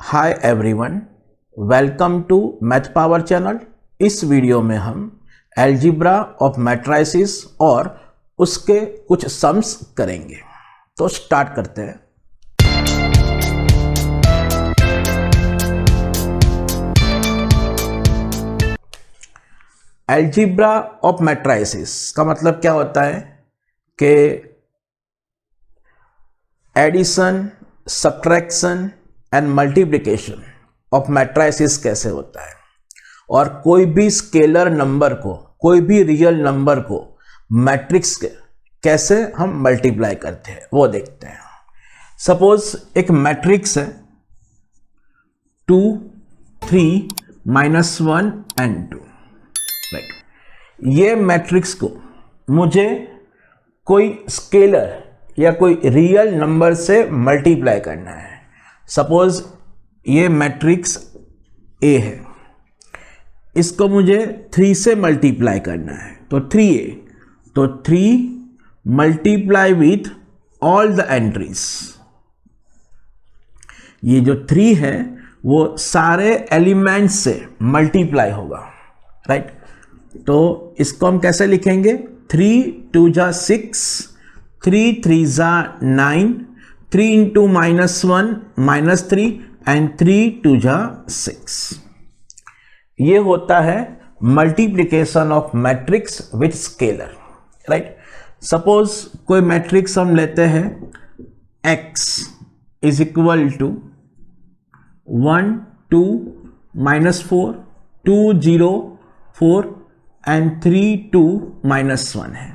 Hi everyone, welcome to math power channel. इस video में हम एल्जिब्रा ऑफ मैट्रिसेस और उसके कुछ सम्स करेंगे। तो स्टार्ट करते हैं। एल्जिब्रा ऑफ मैट्रिसेस का मतलब क्या होता है कि addition, subtraction and multiplication of matrices कैसे होता है और कोई भी स्केलर नंबर को, कोई भी रियल नंबर को मैट्रिक्स के कैसे हम मल्टीप्लाई करते हैं वो देखते हैं। सपोज एक मैट्रिक्स है 2, 3, -1 एंड 2, राइट। ये मैट्रिक्स को मुझे कोई स्केलर या कोई रियल नंबर से मल्टीप्लाई करना है। सपोज ये मैट्रिक्स ए है, इसको मुझे 3 से मल्टीप्लाई करना है, तो 3a, तो 3 multiply with all the entries. ये जो 3 है वो सारे एलिमेंट्स से मल्टीप्लाई होगा, राइट। तो इसको हम कैसे लिखेंगे? 3 2 जा 6, 3 3 जा 9, 3 into -1 -3 एंड 3 2 जा 6। ये होता है multiplication of matrix with scalar, right. Suppose कोई मैट्रिक्स हम लेते हैं x is equal to 1 2 -4 2 0 4 and 3 2 -1 है,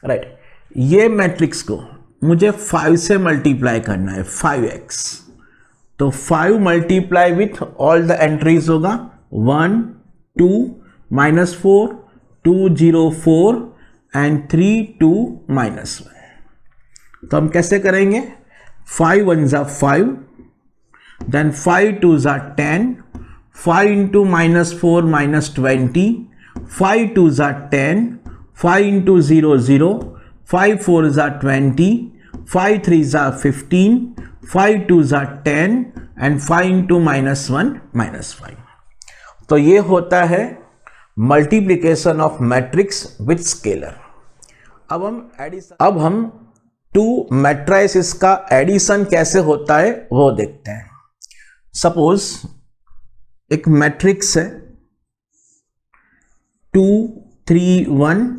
राइट। ये मैट्रिक्स को मुझे 5 से मल्टीप्लाई करना है, 5x, तो 5 multiply with all the entries होगा 1 2 -4 2 0 4 एंड 3 2 -1। तो हम कैसे करेंगे? 5 1 जा 5, देन 5 2 जा 10, 5 into -4 -20, 5 2 जा 10, 5 into 0 0, 5 4 जा 20, 5 3 जा 15, 5 2 जा 10 एंड 5 into -1 -5। तो ये होता है multiplication of matrix with scalar. अब हम 2 मैट्रिसेस का एडिशन कैसे होता है वो देखते हैं। सपोज एक मैट्रिक्स है 2 3 1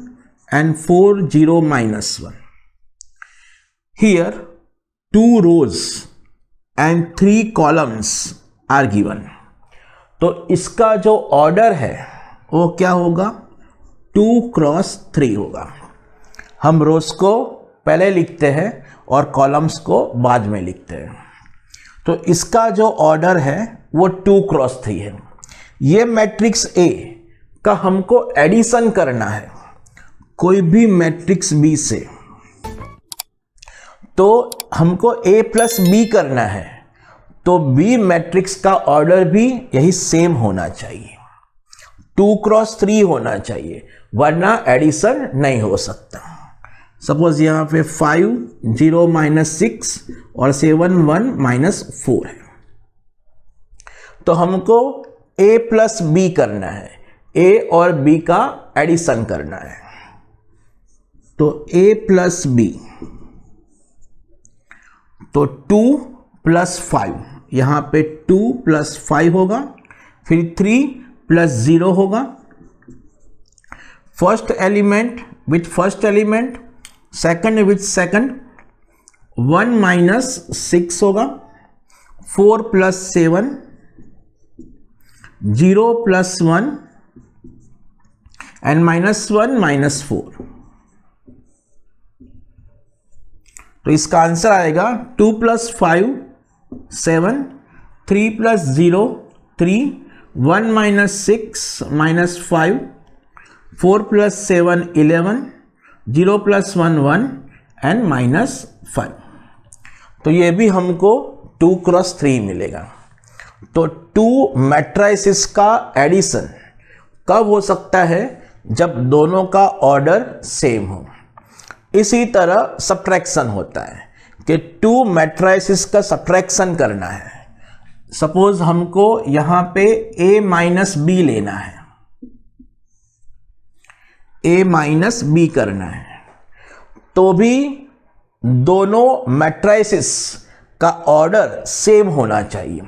and 4 0 -1. Here 2 rows and 3 columns are given. तो इसका जो ऑर्डर है वो क्या होगा? 2 क्रॉस 3 होगा। हम रोज को पहले लिखते हैं और कॉलम्स को बाद में लिखते हैं। तो इसका जो ऑर्डर है वो 2 क्रॉस 3 है। ये मैट्रिक्स ए का हमको एडिशन करना है कोई भी मैट्रिक्स बी से, तो हमको a प्लस बी करना है, तो बी मैट्रिक्स का ऑर्डर भी यही सेम होना चाहिए, 2 क्रॉस 3 होना चाहिए, वरना एडिशन नहीं हो सकता। सपोज यहां पे 5 0 -6 और 7 1 -4 है, तो हमको a प्लस बी करना है, a और b का एडिशन करना है। तो a प्लस बी, तो 2 + 5, यहां पे 2 + 5 होगा, फिर 3 + 0 होगा। First element with first element, second with second, 1 - 6 होगा, 4 + 7, 0 + 1 एंड -1 -4। तो इसका आंसर आएगा 2 + 5 7, 3 + 0 3, 1 - 6 -5, 4 + 7 11, 0 + 1 1 एंड -5। तो ये भी हमको 2 क्रॉस 3 मिलेगा। तो 2 मैट्रिसेस का एडिशन कब हो सकता है? जब दोनों का ऑर्डर सेम हो। इसी तरह सब्ट्रैक्शन होता है कि 2 मैट्रिसेस का सब्ट्रैक्शन करना है, सपोज हमको यहां पे a माइनस बी लेना है, a माइनस बी करना है, तो भी दोनों मैट्रिसेस का ऑर्डर सेम होना चाहिए।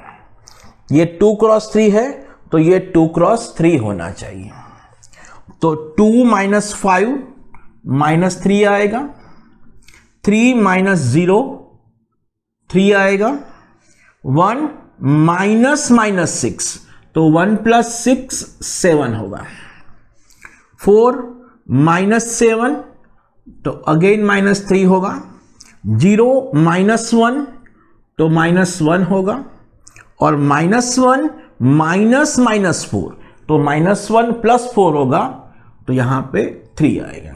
ये 2 क्रॉस 3 है तो ये 2 क्रॉस 3 होना चाहिए। तो 2 माइनस 5 माइनस 3 आएगा, 3 माइनस 0 3 आएगा, 1 माइनस माइनस 6 तो 1 प्लस 6 7 होगा, 4 माइनस 7 तो अगेन माइनस 3 होगा, 0 माइनस 1 तो माइनस 1 होगा, और माइनस 1 माइनस माइनस 4 तो माइनस 1 प्लस 4 होगा, तो यहां पे 3 आएगा।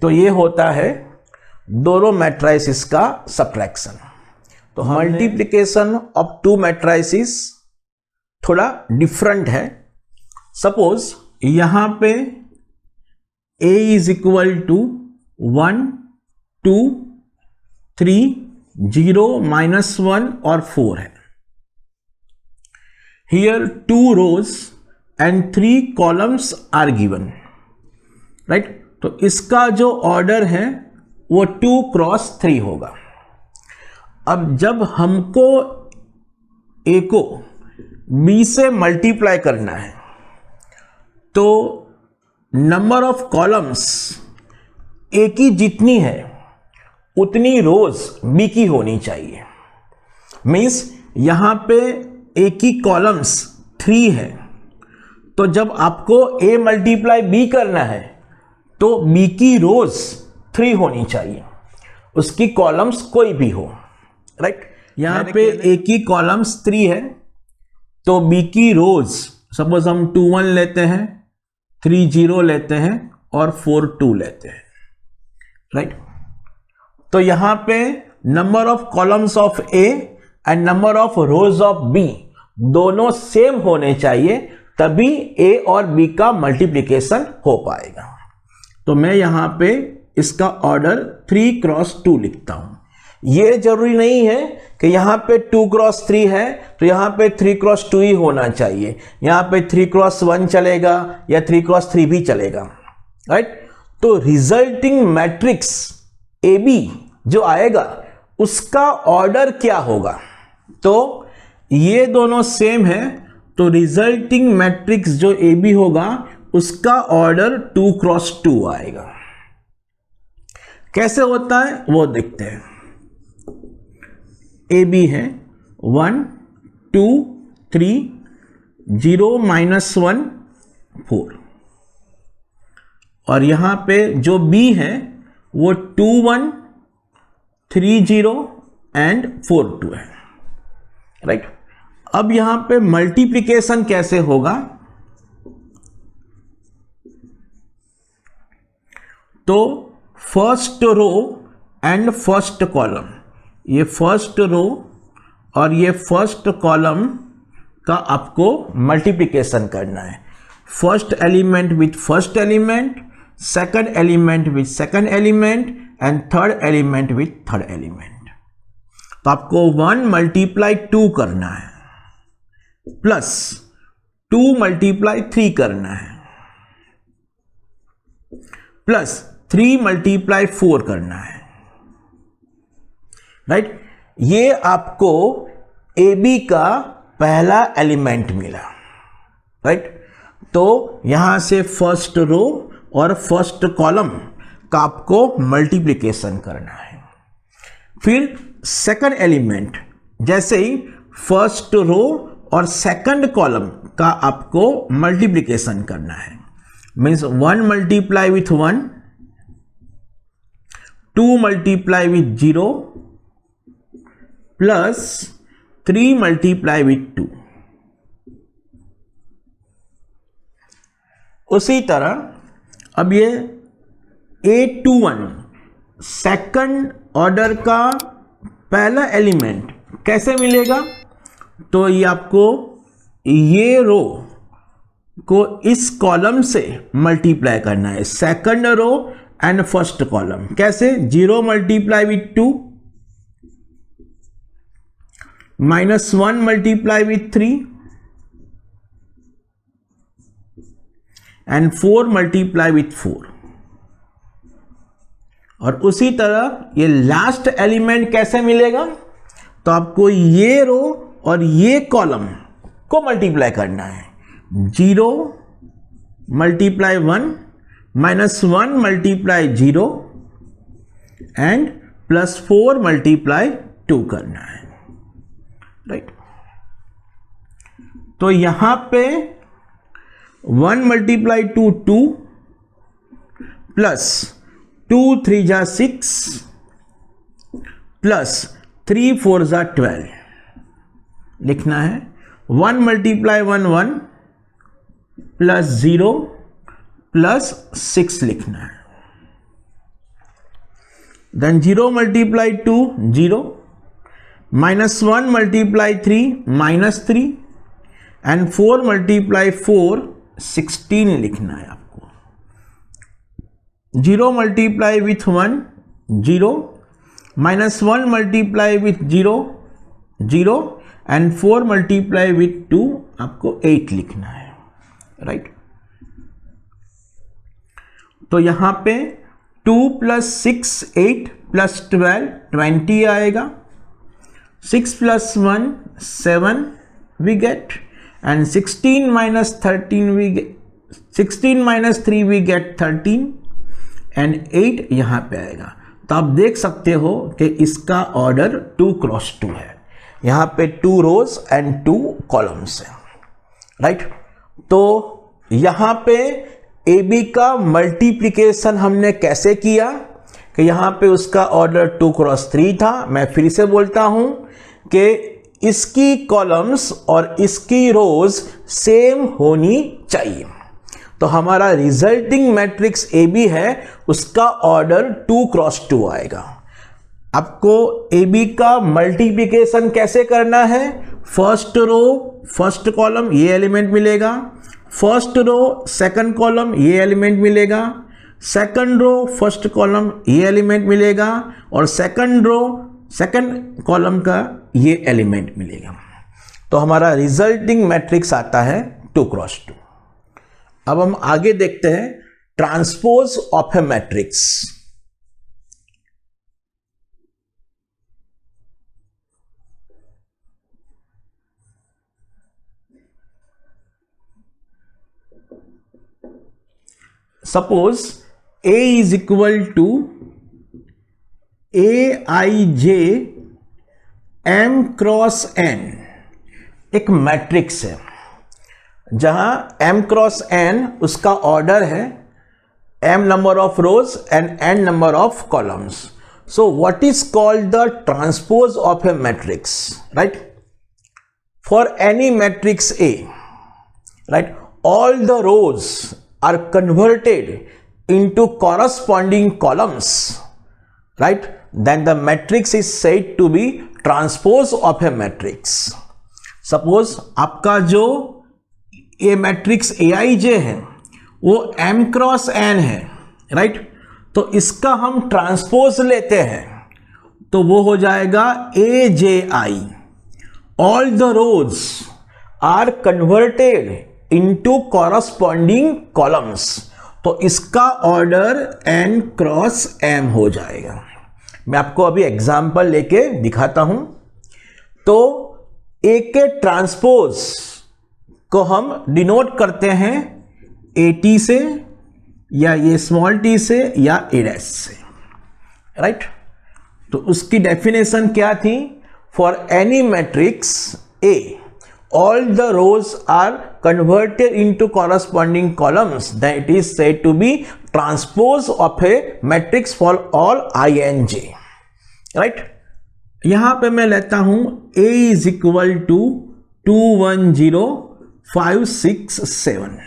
तो ये होता है दोनों मैट्रिसेस का सब्ट्रैक्शन। तो मल्टीप्लिकेशन ऑफ 2 मैट्रिसेस थोड़ा डिफरेंट है। सपोज यहां पे a is equal to 1 2 3 0 minus 1 और 4 है। Here 2 rows and 3 columns are given, right. तो इसका जो ऑर्डर है वो 2 क्रॉस 3 होगा। अब जब हमको a को b से मल्टीप्लाई करना है तो नंबर ऑफ कॉलम्स a की जितनी है उतनी रोज b की होनी चाहिए। मीन्स यहां पे a की कॉलम्स 3 है, तो जब आपको a मल्टीप्लाई b करना है तो b की रोज 3 होनी चाहिए, उसकी कॉलम्स कोई भी हो, राइट। यहां पे a की कॉलम्स 3 है तो b की रोज सपोज हम 2 1 लेते हैं, 3 0 लेते हैं और 4 2 लेते हैं, राइट। तो यहां पे number of columns of a and number of rose of b दोनों सेम होने चाहिए, तभी a और b का मल्टीप्लिकेशन हो पाएगा। तो मैं यहां पे इसका ऑर्डर 3 क्रॉस 2 लिखता हूं। यह जरूरी नहीं है कि यहां पे 2 क्रॉस 3 है तो यहां पे 3 क्रॉस 2 ही होना चाहिए, यहां पे 3 क्रॉस 1 चलेगा या 3 क्रॉस 3 भी चलेगा, राइट। तो रिजल्टिंग मैट्रिक्स AB जो आएगा उसका ऑर्डर क्या होगा, तो ये दोनों सेम है तो रिजल्टिंग मैट्रिक्स जो AB होगा उसका ऑर्डर 2 क्रॉस 2 आएगा। कैसे होता है वो देखते हैं। AB है 1 2 3 0 माइनस 1 4, और यहां पे जो B है वो 2 1 3 0 एंड 4 2 है, राइट। अब यहां पे मल्टीप्लिकेशन कैसे होगा, तो first row and first column, ये फर्स्ट रो और ये फर्स्ट कॉलम का आपको मल्टीप्लिकेशन करना है। First element with first element, second element with second element and third element with third element. तो आपको 1 मल्टीप्लाई 2 करना है प्लस 2 मल्टीप्लाई 3 करना है प्लस 3 मल्टीप्लाई 4 करना है, राइट। ये आपको AB का पहला एलिमेंट मिला, राइट। तो यहां से फर्स्ट रो और फर्स्ट कॉलम का आपको मल्टीप्लिकेशन करना है। फिर सेकंड एलिमेंट, जैसे ही फर्स्ट रो और सेकंड कॉलम का आपको मल्टीप्लिकेशन करना है। Means 1 multiply with 1, 2 multiply with 0 plus 3 multiply with 2। उसी तरह अब ये 8 to 1 सेकंड ऑर्डर का पहला एलिमेंट कैसे मिलेगा, तो ये आपको ये रो को इस कॉलम से मल्टीप्लाई करना है, second row and first column. कैसे, 0 multiply with 2 -1 multiply with 3 and 4 multiply with 4। और उसी तरह ये लास्ट एलिमेंट कैसे मिलेगा, तो आपको ये रो और ये कॉलम को मल्टीप्लाई करना है। 0 मल्टीप्लाई 1 -1 मल्टीप्लाई 0 एंड +4 मल्टीप्लाई 2 करना है, राइट। तो यहां पे 1 मल्टीप्लाई 2 2 प्लस 2 3 जा 6 प्लस 3 4 जा 12 लिखना है। 1 मल्टीप्लाई 1 1 प्लस 0 प्लस 6 लिखना है। Then 0 multiply 2 0 -1 multiply 3 -3 and 4 multiply 4 16 लिखना है आपको। 0 multiply with 1 0 -1 multiply with 0 0 and 4 multiply with 2 आपको 8 लिखना है, राइट। तो यहां पे 2 + 6 8 + 12 20 आएगा। 6 + 1 7 we get and 16 - 13 we get 16 - 3 we get 13 and 8 यहां पे आएगा। तो आप देख सकते हो कि इसका ऑर्डर 2 क्रॉस 2 है। यहां पे 2 रोज एंड 2 कॉलम्स है, राइट। तो यहां पे ए बी का मल्टीप्लिकेशन हमने कैसे किया कि यहां पे उसका ऑर्डर 2 क्रॉस 3 था। मैं फिर से बोलता हूं कि इसकी कॉलम्स और इसकी रोज सेम होनी चाहिए। तो हमारा रिजल्टिंग मैट्रिक्स ए बी है, उसका ऑर्डर 2 क्रॉस 2 आएगा। आपको ए बी का मल्टीप्लिकेशन कैसे करना है, फर्स्ट रो फर्स्ट कॉलम ये एलिमेंट मिलेगा, फर्स्ट रो सेकंड कॉलम ये एलिमेंट मिलेगा, सेकंड रो फर्स्ट कॉलम ये एलिमेंट मिलेगा और सेकंड रो सेकंड कॉलम का ये एलिमेंट मिलेगा। तो हमारा रिजल्टिंग मैट्रिक्स आता है 2 क्रॉस 2। अब हम आगे देखते हैं transpose of a matrix. Suppose A is equal to Aij m cross n एक मैट्रिक्स है जहां m क्रॉस n उसका ऑर्डर है m number of rows and n number of columns. So what is called the transpose of a matrix, right. For any matrix A, right, all the rows are converted into corresponding columns, right, then the matrix is said to be transpose of a matrix. Suppose आपका जो ये matrix Aij है वो m cross n है, right. तो इसका हम transpose लेते हैं तो वो हो जाएगा Aj। all the rows are converted into corresponding columns, तो इसका ऑर्डर n क्रॉस m हो जाएगा। मैं आपको अभी एग्जांपल लेके दिखाता हूं। तो A के ट्रांसपोज को हम डिनोट करते हैं AT से या ये स्मॉल t से या A' से, राइट। तो उसकी डेफिनेशन क्या थी, for any matrix A all the rows are converted into corresponding columns, then it is said to be transpose of a matrix for all INJ, right। यहां पे मैं लेता हूं A is equal to 2 1 0 5 6 7।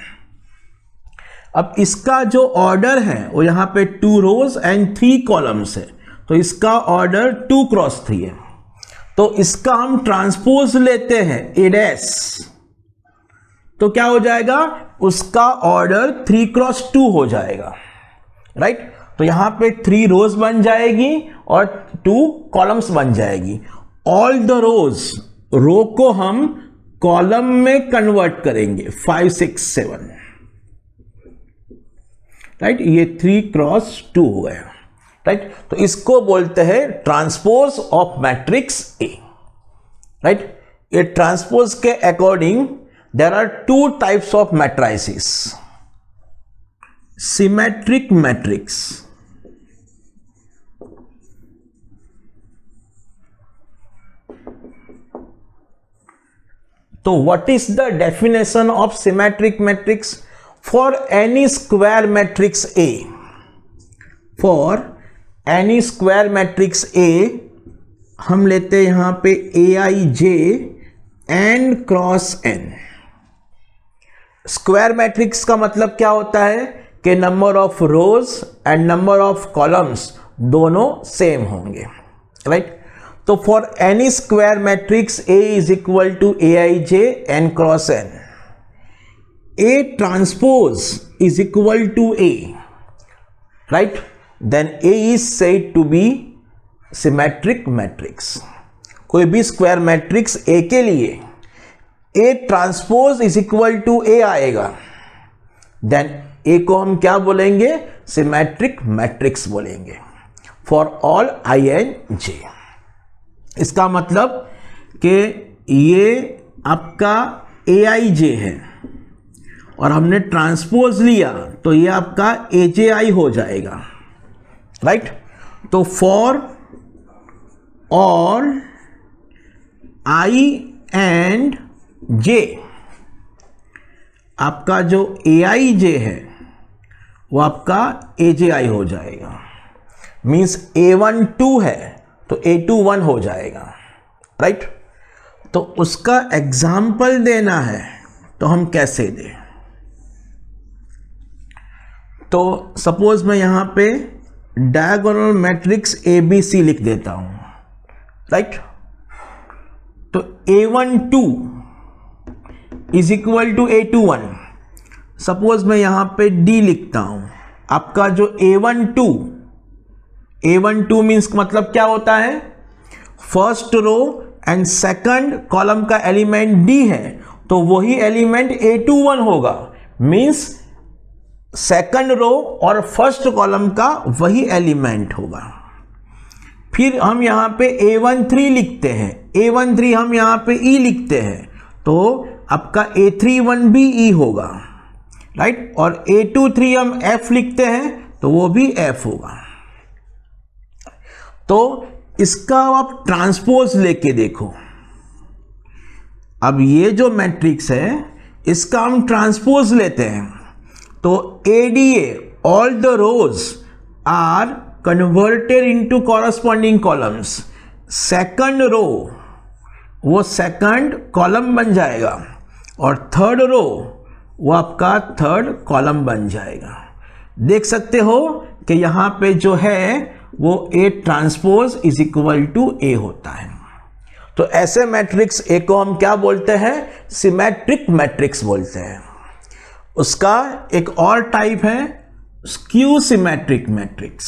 अब इसका जो ऑर्डर है वो यहां पे 2 रोज एंड 3 कॉलम्स है, तो इसका ऑर्डर 2 क्रॉस 3 है। तो इसका हम ट्रांसपोज लेते हैं A', तो क्या हो जाएगा, उसका ऑर्डर 3 क्रॉस 2 हो जाएगा, राइट। तो यहां पे 3 रोज बन जाएगी और 2 कॉलम्स बन जाएगी। ऑल द रोज रो को हम कॉलम में कन्वर्ट करेंगे 5 6 7, राइट, ये 3 क्रॉस 2 हो गया, राइट। तो इसको बोलते हैं transpose of matrix A, right. ये ट्रांसपोज के according there are 2 types of matrices, symmetric matrix, तो what is the definition of symmetric matrix? For any square matrix A, for any square matrix A हम लेते हैं यहां पे aij n cross n। Square matrix का मतलब क्या होता है कि number of rows and number of columns दोनों सेम होंगे, राइट। तो for any square matrix A is equal to aij n cross n, A transpose is equal to A, right, then A is said to be symmetric matrix. कोई भी square matrix A के लिए A transpose is equal to A आएगा, then A को हम क्या बोलेंगे? Symmetric matrix बोलेंगे फॉर ऑल INJ। इसका मतलब कि ये आपका aij है और हमने ट्रांसपोज लिया तो ये आपका aji हो जाएगा, राइट। तो for all i and j आपका जो aij है वो आपका aji हो जाएगा। मीन्स a1 2 है तो a2 1 हो जाएगा, राइट। तो उसका एग्जाम्पल देना है तो हम कैसे दें? तो सपोज मैं यहां पे डायगोनल मैट्रिक्स ABC लिख देता हूं, राइट। तो a1 2 is equal to a2 1। Suppose मैं यहां पे D लिखता हूं, आपका जो a1 2 मीन्स मतलब क्या होता है? First row and second column का एलिमेंट D है तो वही एलिमेंट a2 1 होगा, मीन्स सेकंड रो और फर्स्ट कॉलम का वही एलिमेंट होगा। फिर हम यहां पे a1 3 लिखते हैं, a1 3 हम यहां पे E लिखते हैं तो आपका a3 1 भी E होगा, राइट। और a2 3 हम F लिखते हैं तो वो भी F होगा। तो इसका आप ट्रांसपोज लेके देखो, अब ये जो मैट्रिक्स है इसका हम ट्रांसपोज लेते हैं तो ADA all the rows are converted into corresponding columns. Second row वो सेकंड कॉलम बन जाएगा और थर्ड रो वो आपका थर्ड कॉलम बन जाएगा। देख सकते हो कि यहां पे जो है वो A transpose is equal to A होता है। तो ऐसे मैट्रिक्स A को हम क्या बोलते हैं? सिमेट्रिक मैट्रिक्स बोलते हैं। उसका एक और टाइप है skew symmetric matrix.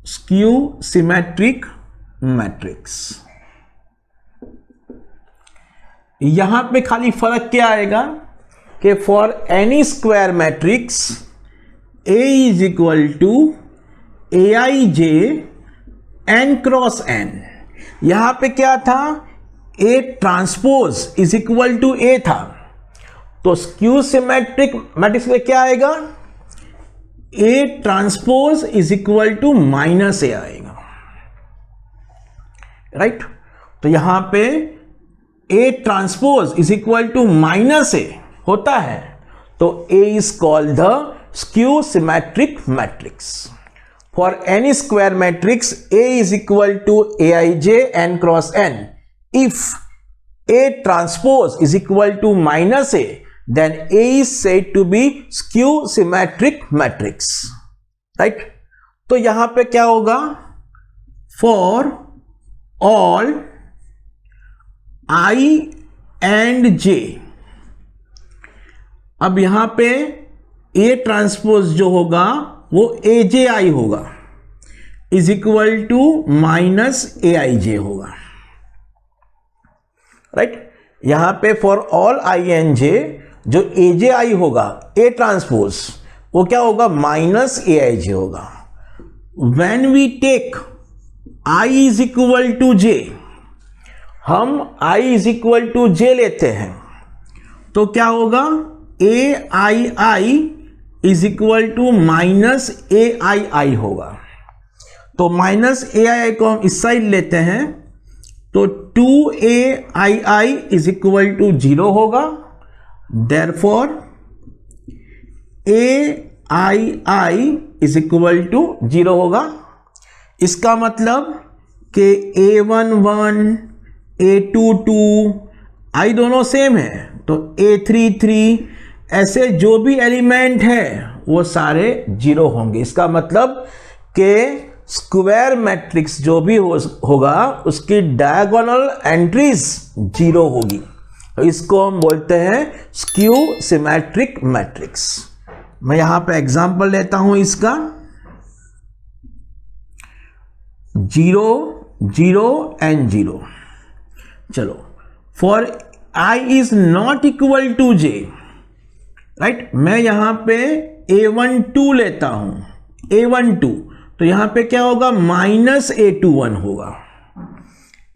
Skew symmetric matrix, यहां पे खाली फर्क क्या आएगा कि for any square matrix A is equal to aij n cross n। यहां पे क्या था? A transpose is equal to A था, तो स्क्यू सिमेट्रिक मैट्रिक्स में क्या आएगा? A transpose is equal to minus A आएगा, राइट। तो यहां पे A transpose is equal to minus A होता है तो A is called the skew symmetric matrix. For any square matrix A is equal to aij n cross n. If A transpose is equal to minus A, then A is said to be skew symmetric matrix, right? तो यहां पे क्या होगा? For all I and J, अब यहां पे A transpose जो होगा वो AJI होगा। इज इक्वल टू माइनस ए आई जे होगा, राइट। यहां पे for all i and j जो ए जे आई होगा, ए ट्रांसपोज, वो क्या होगा, माइनस ए आई जे होगा। When we take I is equal to J, हम I is equal to J लेते हैं तो क्या होगा, A I is equal to minus A I होगा। तो माइनस ए आई को हम इस साइड लेते हैं तो 2ai इज इक्वल टू 0 होगा। Therefore ai is equal to 0 होगा। इसका मतलब कि a11 a22 i दोनों सेम है तो a33 ऐसे जो भी एलिमेंट है वो सारे 0 होंगे। इसका मतलब कि स्क्वायर मैट्रिक्स जो भी होगा उसकी डायगोनल एंट्रीज 0 होगी। तो इसको हम बोलते हैं स्क्यू सिमेट्रिक मैट्रिक्स। मैं यहां पे एग्जांपल लेता हूं इसका 0 0 एंड 0। चलो, for i is not equal to j, right. मैं यहां पे a12 लेता हूं, a12 तो यहां पे क्या होगा, माइनस a21 होगा।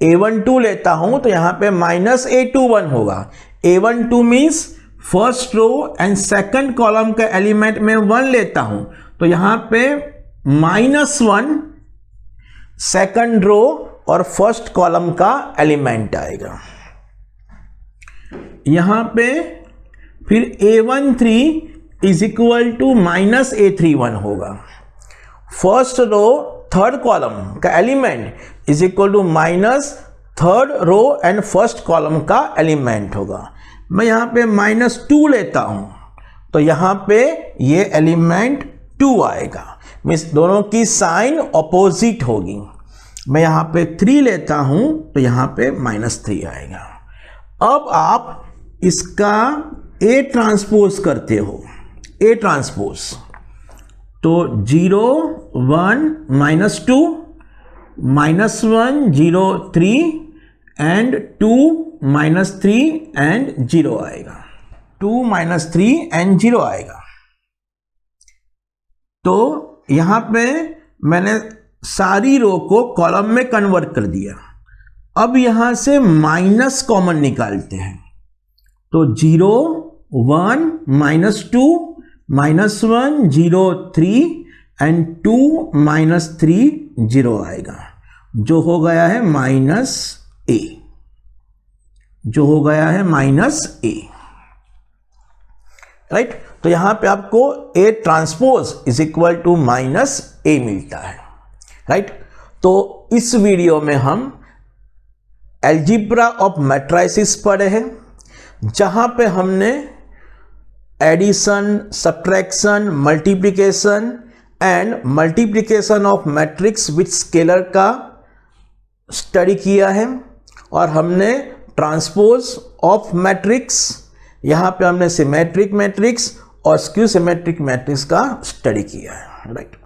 a12 लेता हूं तो यहां पे माइनस a21 होगा। a12 means first row and second column का एलिमेंट में 1 लेता हूं तो यहां पे -1 सेकंड रो और फर्स्ट कॉलम का एलिमेंट आएगा। यहां पे फिर a13 is equal to minus a31 होगा। फर्स्ट रो थर्ड कॉलम का element is equal to minus third row and first column का एलिमेंट होगा। मैं यहां पे -2 लेता हूं तो यहां पे ये एलिमेंट 2 आएगा, मीन्स दोनों की साइन ऑपोजिट होगी। मैं यहां पे 3 लेता हूं तो यहां पे -3 आएगा। अब आप इसका ए ट्रांसपोज करते हो, ए ट्रांसपोज तो 0 1 -2 -1 0 3 एंड 2 -3 एंड 0 आएगा। 2 -3 एंड 0 आएगा। तो यहां पे मैंने सारी रो को कॉलम में कन्वर्ट कर दिया। अब यहां से माइनस कॉमन निकालते हैं तो 0 1 -2 -1 0 3 एंड 2 -3 0 आएगा, जो हो गया है -a, जो हो गया है -a, राइट। तो यहां पे आपको a transpose is equal to -a मिलता है, राइट। तो इस वीडियो में हम अलजेब्रा ऑफ मैट्रिसेस पढ़े हैं, जहां पे हमने addition, subtraction, multiplication and multiplication of matrix with scalar का स्टडी किया है, और हमने ट्रांसपोज ऑफ मैट्रिक्स, यहां पे हमने सिमेट्रिक मैट्रिक्स और स्क्यू सिमेट्रिक मैट्रिक्स का स्टडी किया है, राइट।